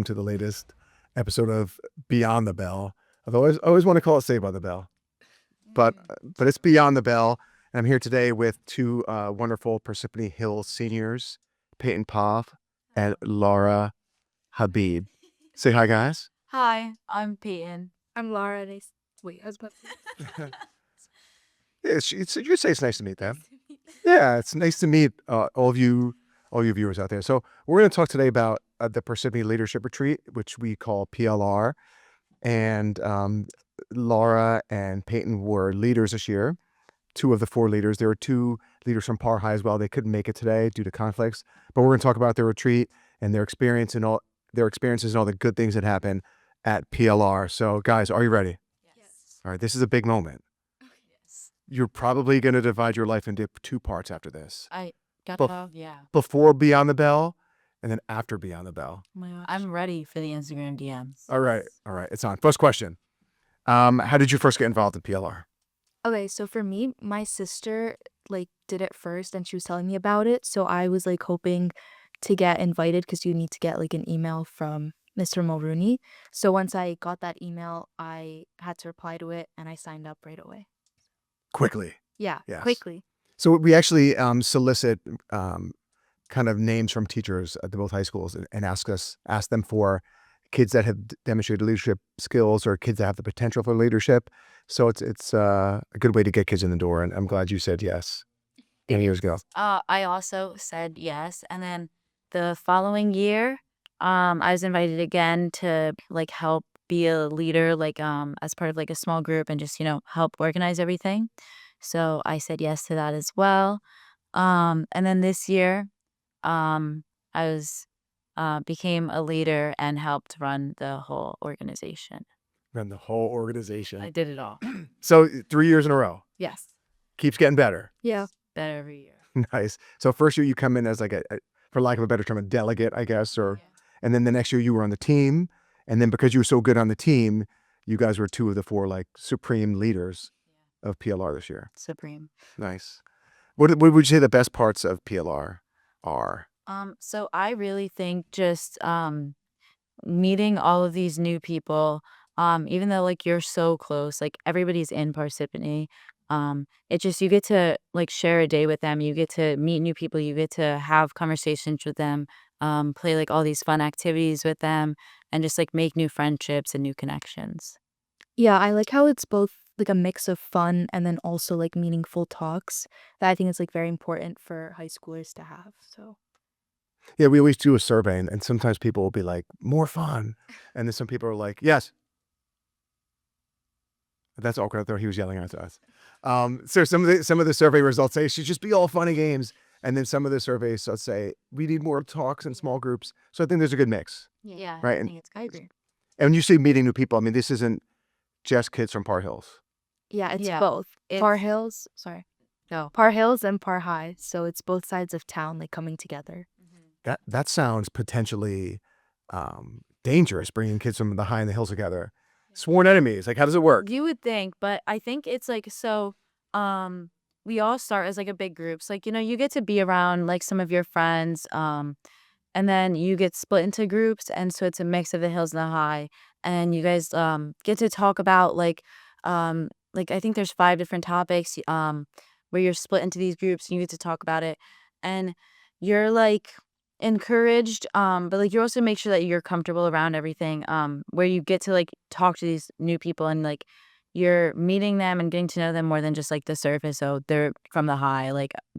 welcome to the latest episode of Beyond the Bell. I've always want to call it Saved by the Bell, but it's Beyond the Bell. And I'm here today with two wonderful Parsippany Hill seniors, Peyton Pov and Laura Habib. Say hi, guys. Hi, I'm Peyton. I'm Laura. Wait, I was about to You say it's nice to meet them. Yeah, it's nice to meet all of you viewers out there. So we're going to talk today about the Parsippany Leadership Retreat, which we call PLR. And Laura and Peyton were leaders this year, 2 of the 4 leaders. There were 2 leaders from Par High as well. They couldn't make it today due to conflicts. But we're going to talk about their retreat and their experiences and all the good things that happen at PLR. So guys, are you ready? Yes. All right, this is a big moment. Yes. You're probably going to divide your life into 2 parts after this. I got yeah. Before Beyond the Bell and then after Beyond the Bell. Oh my gosh. I'm ready for the Instagram DMs. All right. It's on. First question. How did you first get involved in PLR? Okay, so for me, my sister did it first and she was telling me about it. So I was hoping to get invited because you need to get an email from Mr. Mulrooney. So once I got that email, I had to reply to it and I signed up right away. Quickly. Yeah, Yes. quickly. So we actually solicit kind of names from teachers at both high schools and ask them for kids that have demonstrated leadership skills or kids that have the potential for leadership. So it's a good way to get kids in the door. And I'm glad you said yes 10 years ago. I also said yes, and then the following year, I was invited again to help be a leader, as part of a small group and just help organize everything. So I said yes to that as well. And then this year, I was became a leader and helped run the whole organization. Run the whole organization. I did it all. So 3 years in a row. Yes. Keeps getting better. Yeah. Better every year. Nice. So first year you come in as for lack of a better term, a delegate, I guess, and then the next year you were on the team. And then because you were so good on the team, you guys were 2 of the 4 supreme leaders of PLR this year. Supreme. Nice. What would you say the best parts of PLR are? So I really think just meeting all of these new people, even though you're so close, everybody's in Parsippany. It just, you get to share a day with them, you get to meet new people, you get to have conversations with them, play all these fun activities with them, and just make new friendships and new connections. Yeah, I like how it's both a mix of fun and then also meaningful talks that I think is very important for high schoolers to have. So Yeah, we always do a survey and sometimes people will be like, more fun. And then some people are like, yes. That's awkward. I thought he was yelling at us. So some of the survey results say it should just be all fun and games. And then some of the surveys say we need more talks in small groups. So I think there's a good mix. Yeah, right. I agree. And when you say meeting new people, I mean, this isn't just kids from Par Hills. yeah, it's Yeah, both. it's- Par Hills, sorry. No. Par Hills and Par High. So it's both sides of town coming together. That sounds potentially dangerous, bringing kids from the high and the hills together. Sworn enemies. How does it work? You would think, but I think it's so we all start as a big group. So you get to be around some of your friends, and then you get split into groups, and so it's a mix of the hills and the high, and you guys get to talk about I think there's 5 different topics where you're split into these groups and you get to talk about it, and you're encouraged, but you also make sure that you're comfortable around everything, where you get to talk to these new people and you're meeting them and getting to know them more than just the surface. So they're from the high,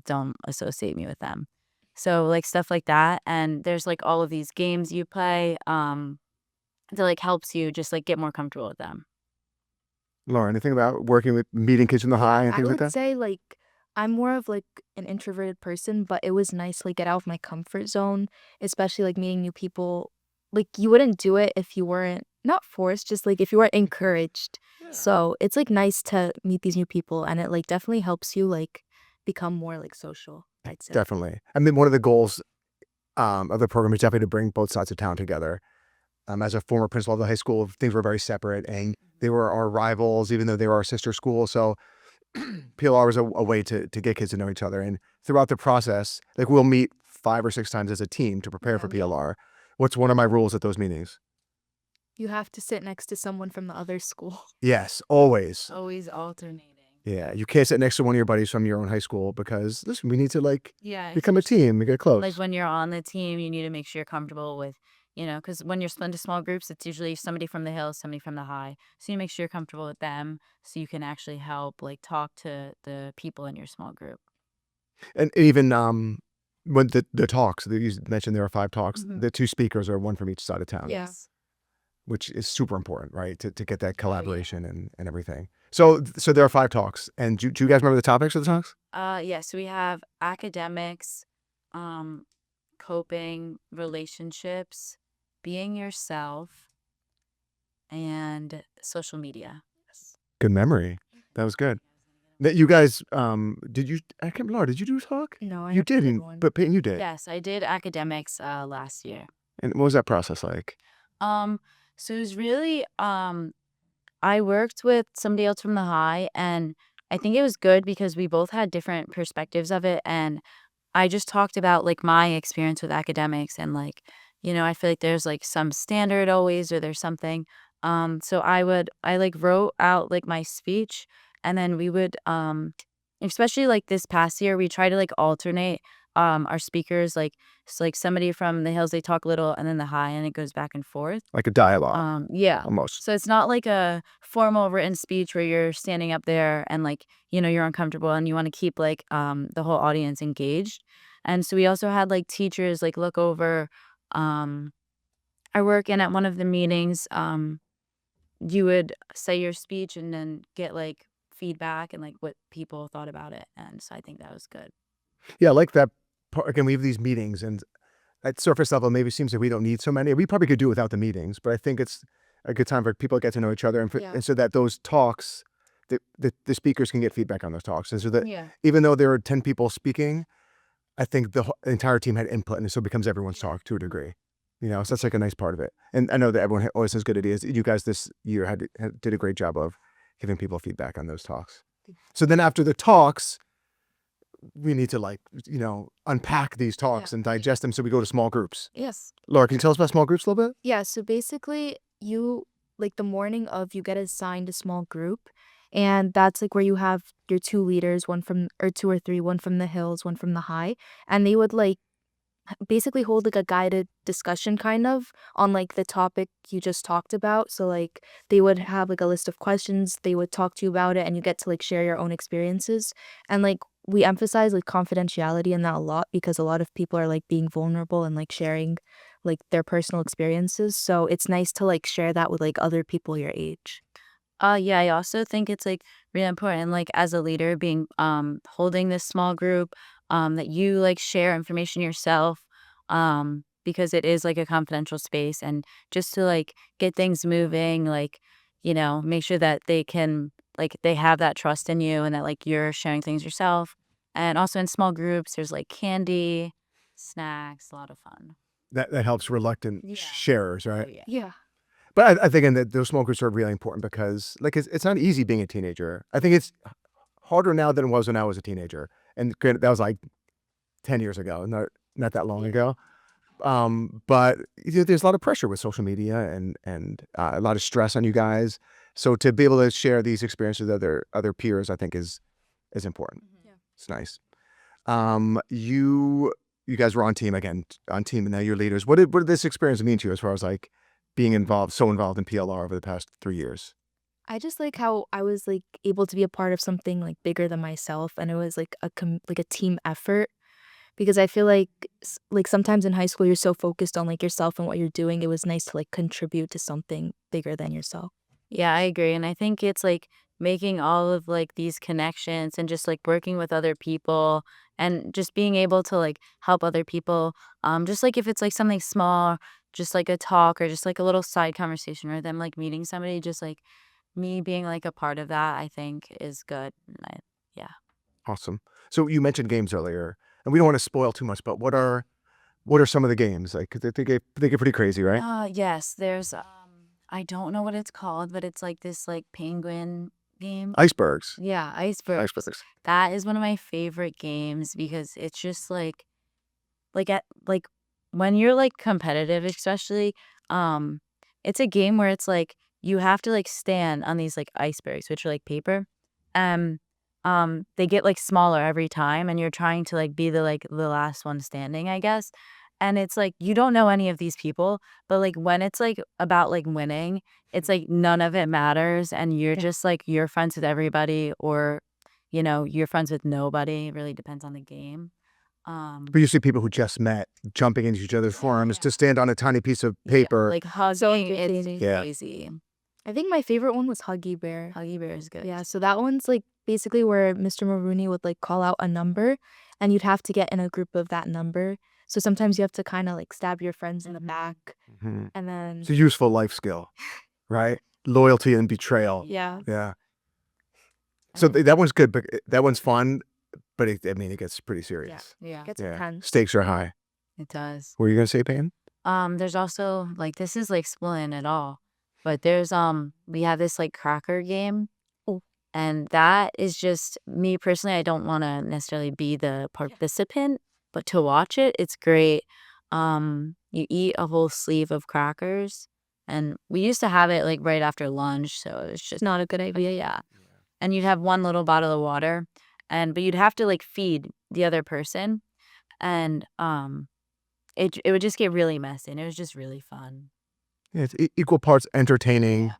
don't associate me with them. So stuff like that, and there's all of these games you play that helps you just get more comfortable with them. Laura, anything about working with meeting kids from the high and I things like would that? say I'm more of an introverted person, but it was nice to get out of my comfort zone, especially meeting new people. You wouldn't do it if you weren't not forced, just if you weren't encouraged. Yeah. So it's nice to meet these new people, and it definitely helps you become more social, I'd say. Definitely. I mean, one of the goals of the program is definitely to bring both sides of town together. As a former principal of the high school, things were very separate and they were our rivals, even though they were our sister school. So PLR was a way to get kids to know each other. And throughout the process, we'll meet 5 or 6 times as a team to prepare for PLR. What's one of my rules at those meetings? You have to sit next to someone from the other school. Yes, always. Always alternating. Yeah, you can't sit next to one of your buddies from your own high school because listen, we need to like Yeah, become a team. We get close. like when you're on the team, you need to make sure you're comfortable with, because when you're split into small groups, it's usually somebody from the hills, somebody from the high. So you make sure you're comfortable with them so you can actually help like talk to the people in your small group. And even when the talks, you mentioned there are 5 talks. Mhm. The 2 speakers are one from each side of town, Yeah. Yes. which is super important, right? To get that Oh, yeah. collaboration and everything. So there are 5 talks. And do you guys remember the topics of the talks? So we have academics, um, coping, relationships, being yourself, and social media. Yes. Good memory. That was good. That you guys did you I can't remember, Laura, did you do a talk? No, I You never did didn't, one. but Peyton, you did. Yes, I did academics last year. And what was that process like? So it was really I worked with somebody else from the high, and I think it was good because we both had different perspectives of it, and I just talked about like my experience with academics and like, I feel like there's like some standard always or there's something. So I like wrote out like my speech and then we would especially like this past year we try to like alternate our speakers like like somebody from the hills they talk a little and then the high and it goes back and forth. Like a dialogue Yeah. almost. So it's not like a formal written speech where you're standing up there and like, you're uncomfortable and you want to keep like the whole audience engaged. And so we also had like teachers like look over um our work and at one of the meetings, you would say your speech and then get like feedback and like what people thought about it. And so I think that was good. Yeah, I like that part. Again, we have these meetings and at surface level, maybe it seems like we don't need so many. We probably could do without the meetings, but I think it's a good time for people to get to know each other Yeah. and so that those talks, the speakers can get feedback on those talks. And so that Yeah. even though there are 10 people speaking, I think the entire team had input and so it becomes everyone's talk to a degree. So that's like a nice part of it. And I know that everyone always has good ideas. You guys this year did a great job of giving people feedback on those talks. So then after the talks, we need to like, unpack these talks Yeah. and digest them. So we go to small groups. Yes. Laura, can you tell us about small groups a little bit? Yeah, so basically you like the morning of you get assigned a small group and that's like where you have your 2 leaders, one from or 2 or 3, one from the hills, one from the high, and they would like basically hold like a guided discussion kind of on like the topic you just talked about. So like they would have like a list of questions, they would talk to you about it and you get to like share your own experiences. And like we emphasize like confidentiality in that a lot because a lot of people are like being vulnerable and like sharing like their personal experiences. So it's nice to like share that with like other people your age. Yeah, I also think it's like really important, like as a leader, being holding this small group, that you like share information yourself, because it is like a confidential space, and just to like get things moving, like make sure that they can like they have that trust in you, and that like you're sharing things yourself, and also in small groups, there's like candy, snacks, a lot of fun. That helps reluctant Yeah. sharers, Oh right? yeah. Yeah. But I think in that those small groups are really important because like it's not easy being a teenager. I think it's harder now than it was when I was a teenager. And granted, that was like 10 years ago, not that long ago. But there's a lot of pressure with social media and a lot of stress on you guys. So to be able to share these experiences with other peers, I think is important. Yeah. It's nice. You guys were on team again, on team, and now you're leaders. What did this experience mean to you as far as like being so involved in PLR over the past 3 years? I just like how I was like able to be a part of something like bigger than myself and it was like like a team effort because I feel like like sometimes in high school you're so focused on like yourself and what you're doing. It was nice to like contribute to something bigger than yourself. Yeah, I agree. And I think it's like making all of like these connections and just like working with other people and just being able to like help other people. Just like if it's like something small, just like a talk or just like a little side conversation or them like meeting somebody, just like me being like a part of that, I think is good. Yeah. Awesome. So you mentioned games earlier, and we don't want to spoil too much, but what are some of the games like? 'Cause they get pretty crazy, right? Yes, there's I don't know what it's called, but it's like this like penguin game. Icebergs. Yeah, iceberg. Icebergs. That is one of my favorite games because it's just like at like when you're like competitive, especially, it's a game where it's like you have to like stand on these like icebergs, which are like paper. Um, they get like smaller every time, and you're trying to like be the last one standing, I guess. And it's like you don't know any of these people, but like when it's like about like winning, it's like none of it matters, and you're Yeah. just like you're friends with everybody, or you're friends with nobody. It really depends on the game. But you see people who just met jumping into each other's forearms Yeah. to stand on a tiny piece of Yeah, paper. like hugging, So it's entertaining. Yeah. crazy. I think my favorite one was Huggy Bear. Huggy Bear is good. Yeah, so that one's like basically where Mr. Maroney would like call out a number and you'd have to get in a group of that number. So sometimes you have to kind of like stab your friends in the back Mhm. and then It's a useful life skill, right? Loyalty and betrayal. yeah. Yeah. So And- that one's good, but that one's fun, but I mean, it gets pretty serious. yeah, Gets Yeah. intense. Stakes are high. it does. What were you going to say, Payne? There's also like this is like splitting it all, but there's we have this like cracker game. Oh. And that is just me personally. I don't want to necessarily be the participant, but to watch it, it's great. You eat a whole sleeve of crackers, and we used to have it like right after lunch, so it was It's just not a good idea. yeah. And you'd have one little bottle of water, but you'd have to like feed the other person, and it would just get really messy, and it was just really fun. Yeah, it's equal parts entertaining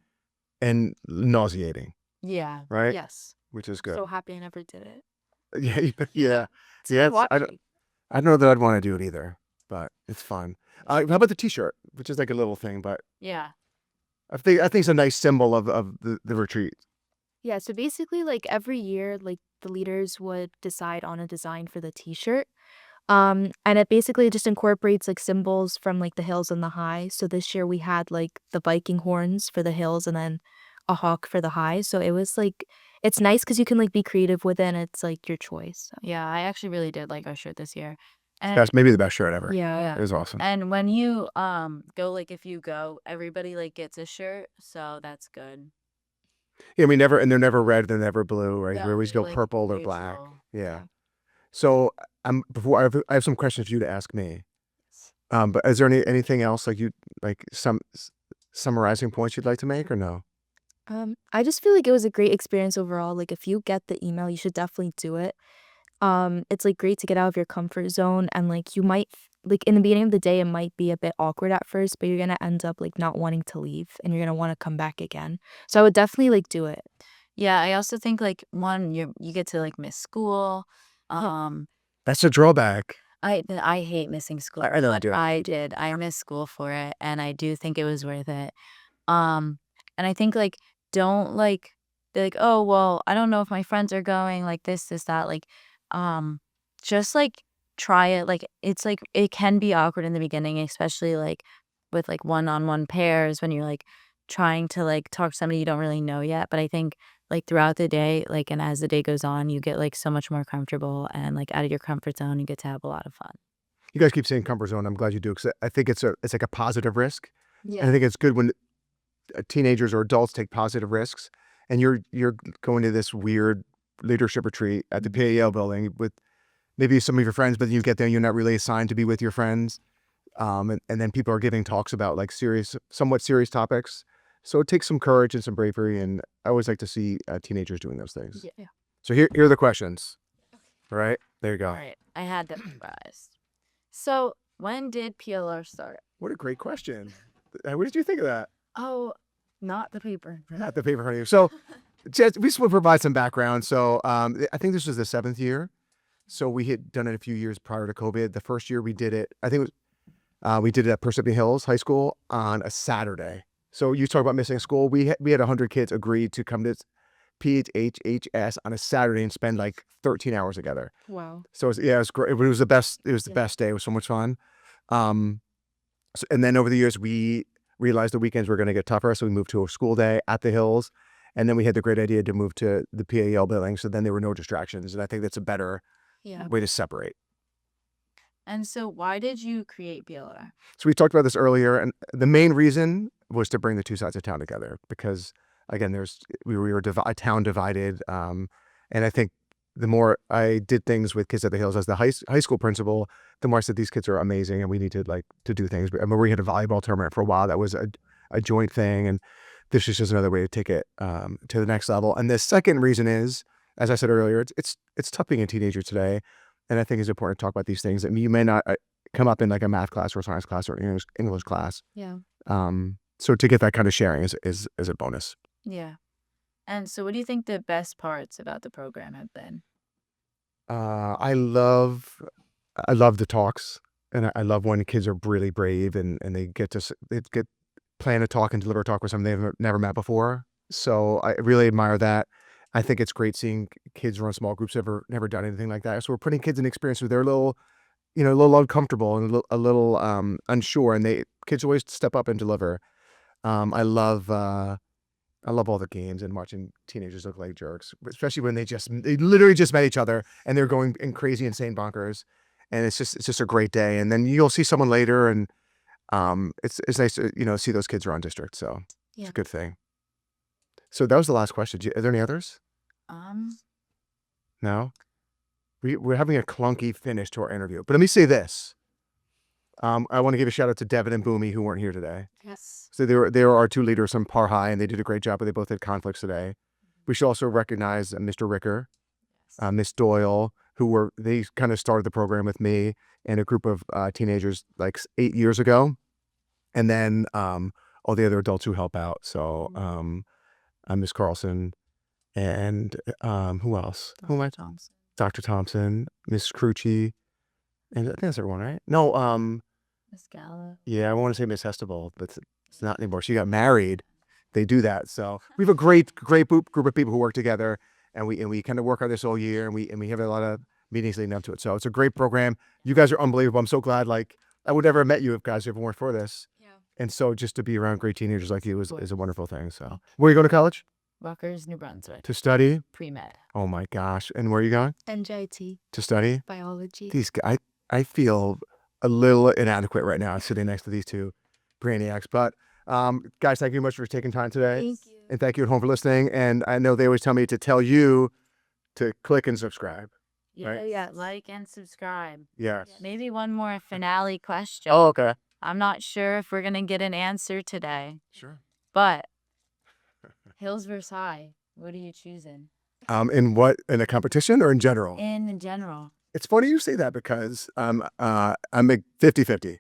and nauseating, Yeah. right? Yes. Which is good. So happy I never did it. Yeah, yeah. It's Yeah, fun I don't know that I'd want to do it either, but it's fun. How about the T-shirt, which is like a little thing, but Yeah. I think it's a nice symbol of the retreat. Yeah, so basically like every year like the leaders would decide on a design for the t-shirt. And it basically just incorporates like symbols from like the hills and the high. So this year we had like the Viking horns for the hills and then a hawk for the high. So it was like it's nice because you can like be creative with it and it's like your choice. So. Yeah, I actually really did like our shirt this year. And That's maybe the best shirt ever. Yeah. It was awesome. and when you go like if you go, everybody like gets a shirt, so that's good. Yeah, they're never red, they're never blue, right? Yeah, We always they're, go like, purple or black. neutral. Yeah. So before I have some questions for you to ask me. But is there anything else like you like some summarizing points you'd like to make or no? I just feel like it was a great experience overall. Like if you get the email, you should definitely do it. It's like great to get out of your comfort zone and like you might like in the beginning of the day it might be a bit awkward at first, but you're gonna end up like not wanting to leave and you're gonna want to come back again. So I would definitely like do it. Yeah, I also think like one you get to like miss school. That's a drawback. I hate missing school. I know I do. I did. I missed school for it, and I do think it was worth it. And I think like don't like be like, oh well, I don't know if my friends are going, like this, that, like, just like try it. Like it's like it can be awkward in the beginning, especially like with like one-on-one pairs when you're like trying to like talk to somebody you don't really know yet. But I think like throughout the day, like and as the day goes on, you get like so much more comfortable and like out of your comfort zone, you get to have a lot of fun. You guys keep saying comfort zone. I'm glad you do because I think it's like a positive risk. Yeah. And I think it's good when teenagers or adults take positive risks. And you're going to this weird leadership retreat at the PAL building with maybe some of your friends, but you get there, you're not really assigned to be with your friends. And then people are giving talks about like somewhat serious topics. So it takes some courage and some bravery. And I always like to see teenagers doing those things. Yeah. So here are the questions. All right, there you go. All right, I had that memorized. So when did PLR start? What a great question. What did you think of that? Oh, not the paper. Not the paper honey. So just, we just want to provide some background. So I think this was the 7th year. So we had done it a few years prior to COVID. The first year we did it, I think it was, we did it at Parsippany Hills High School on a Saturday. So you talk about missing school. We had 100 kids agree to come to PHHS on a Saturday and spend like 13 hours together. Wow. So it was great. It was the best. It was the best day. It was so much fun. And then over the years, we realized the weekends were going to get tougher. So we moved to a school day at the Hills. And then we had the great idea to move to the PAL building. So then there were no distractions. And I think that's a better way to separate. And so why did you create PLR? So we talked about this earlier. And the main reason was to bring the two sides of town together because, again, we were a town divided. And I think the more I did things with Kids at the Hills as the high school principal, the more I said these kids are amazing and we need to like to do things. I remember we had a volleyball tournament for a while that was a joint thing, and this is just another way to take it to the next level. And the second reason is, as I said earlier, it's tough being a teenager today, and I think it's important to talk about these things. I mean, you may not come up in like a math class or a science class or English class. Yeah. So to get that kind of sharing is a bonus. Yeah. And so what do you think the best parts about the program have been? I love the talks, and I love when kids are really brave and they get plan a talk and deliver a talk with someone they've never met before. So I really admire that. I think it's great seeing kids run small groups never done anything like that. So we're putting kids in experience where they're a little uncomfortable and a little unsure, and kids always step up and deliver. I love all the games and watching teenagers look like jerks, especially when they literally just met each other and they're going in crazy, insane bonkers. And it's just a great day. And then you'll see someone later, and it's nice to see those kids around district. So it's a good thing. So that was the last question. Are there any others? No. We're having a clunky finish to our interview, but let me say this. I want to give a shout out to Devin and Boomy who weren't here today. Yes. So they were our two leaders from Par High, and they did a great job, but they both had conflicts today. We should also recognize Mr. Ricker, Miss Doyle, they kind of started the program with me and a group of teenagers like 8 years ago. And then all the other adults who help out. So Miss Carlson and who else? Who am I? Thompson. Dr. Thompson, Miss Crucci, and I think that's everyone, right? No, Miss Gala. yeah, I want to say Miss Hestable, but it's not anymore. She got married. They do that. So we have a great group of people who work together, and we kind of work on this all year, and we have a lot of meetings leading up to it. So it's a great program. You guys are unbelievable. I'm so glad. Like I would never have met you if guys weren't for this. Yeah. And so just to be around great teenagers like you is a wonderful thing. So where are you going to college? Rutgers, New Brunswick. To study? Pre-med. Oh my gosh. And where are you going? NJIT. To study? Biology. These guys, I feel a little inadequate right now sitting next to these two brainiacs. But guys, thank you much for taking time today. Thank you. And thank you at home for listening. And I know they always tell me to tell you to click and subscribe. Right? Yes. Like and subscribe. Yes. Maybe one more finale question. Oh, okay. I'm not sure if we're going to get an answer today, Sure. but Hills versus High, what are you choosing? In a competition or in general? In general. It's funny you say that because I'm a 50-50,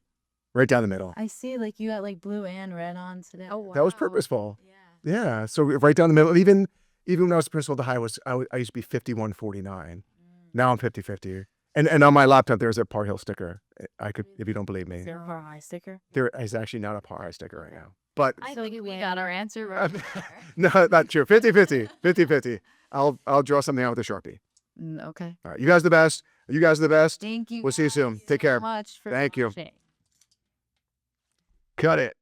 right down the middle. I see like you got like blue and red on today. Oh, wow. That was purposeful. Yeah. Yeah. So right down the middle. Even when I was the principal at the high, I used to be 51-49. Now I'm 50-50. And on my laptop, there's a Par Hill sticker. I could, if you don't believe me. Is there a Par High sticker? There is actually not a Par High sticker right now. But I think we got our answer right. no, not true. 50-50. 50-50. I'll draw something out with a Sharpie. Okay. All right. You guys are the best. You guys are the best. Thank you. We'll see you soon. guys Take care. so much for Thank you. watching. Cut it.